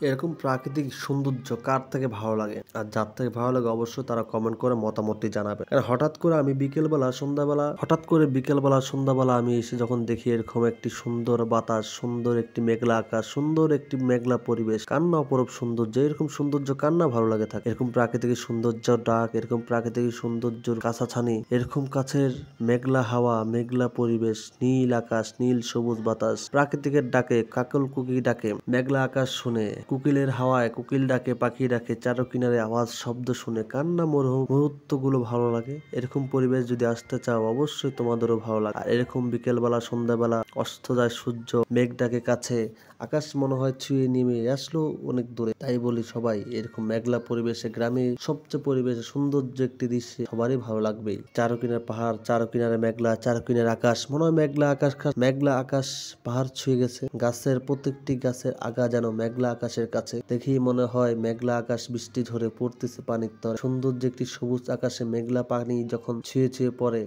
এরকম প্রাকৃতিক সৌন্দর্য কার থেকে ভালো লাগে? আর যার থেকে ভালো লাগে অবশ্যই তারা কমেন্ট করে মতামতটি জানাবে। কারণ হঠাৎ করে আমি এসে যখন দেখি এরকম একটি সুন্দর বাতাস, সুন্দর একটি মেঘলা আকাশ, সুন্দর একটি মেঘলা পরিবেশ, কার না অপরূপ সৌন্দর্য, এরকম সৌন্দর্য কার না ভালো লাগে থাকে? এরকম প্রাকৃতিক সৌন্দর্য ডাক, এরকম প্রাকৃতিক সৌন্দর্যর কাছাছানি, এরকম কাছের মেঘলা হাওয়া, মেঘলা পরিবেশ, নীল আকাশ, নীল সবুজ বাতাস, প্রাকৃতিকের ডাকে কাকল কুকি ডাকে, মেঘলা আকাশ শুনে, কোকিলের হাওয়ায় কোকিল ডাকে, পাখি ডাকে, চারো কিনারে আওয়াজ শব্দ শুনে কার না মুহূর্তগুলো ভালো লাগে? এরকম পরিবেশ যদি আসতে চাও অবশ্যই তোমাদেরও ভালো লাগে। আর এরকম বিকেলবেলা সন্ধ্যাবেলা অস্ত যায় সূর্য, মেঘ ডাকে কাছে, আকাশ মনে হয় ছুঁয়ে নেমে আসলো অনেক দূরে। তাই বলি সবাই এরকম মেঘলা পরিবেশে গ্রামে সবচেয়ে পরিবেশে সৌন্দর্য একটি দৃশ্যে সবারই ভালো লাগবেই। চারো কিনারে পাহাড়, চারো কিনারে মেঘলা, চারো কিনারে আকাশ, মনে হয় মেঘলা আকাশ পাহাড় ছুঁয়ে গেছে। গাছের প্রত্যেকটি গাছের আগা যেন মেঘলা আকাশের কাছে। দেখেই মনে হয় মেঘলা আকাশ বৃষ্টি ঝরে পড়তেছে পানির তরে। সৌন্দর্য একটি সবুজ আকাশে মেঘলা পানি যখন ছুঁয়ে ছুঁয়ে পড়ে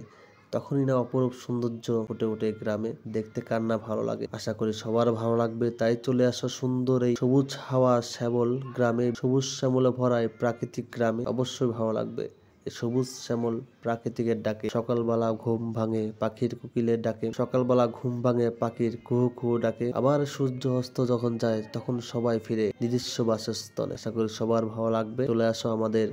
তখনই না অপরূপ সৌন্দর্য ফুটে ওঠে গ্রামে। দেখতে কার না ভালো লাগে? আশা করি সবার ভালো লাগবে। তাই চলে আসো সুন্দর এই সবুজ হাওয়া শ্যামল গ্রামে, সবুজ শ্যামলে ভরা এই প্রাকৃতিক গ্রামে। অবশ্যই ভালো লাগবে। এই সবুজ শ্যামল প্রাকৃতিকের ডাকে সকালবেলা ঘুম ভাঙে পাখির কোকিলের ডাকে, সকালবেলা ঘুম ভাঙে পাখির কুহু কুহু ডাকে। আবার সূর্য অস্ত যখন যায় তখন সবাই ফিরে নিজস্ব বাসস্থলে। আশা করি সবার ভালো লাগবে। চলে আসো আমাদের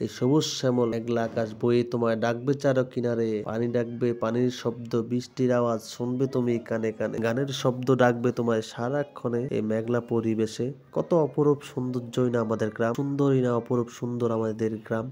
এই সবুজ শ্যামল মেঘলা আকাশ বয়ে তোমায় ডাকবে চারো কিনারে, পানি ডাকবে পানির শব্দ, বৃষ্টির আওয়াজ শুনবে তুমি কানে কানে, গানের শব্দ ডাকবে তোমায় সারাক্ষণে এই মেঘলা পরিবেশে। কত অপরূপ সৌন্দর্যই না আমাদের গ্রাম, সুন্দরই না অপরূপ সুন্দর আমাদের গ্রাম।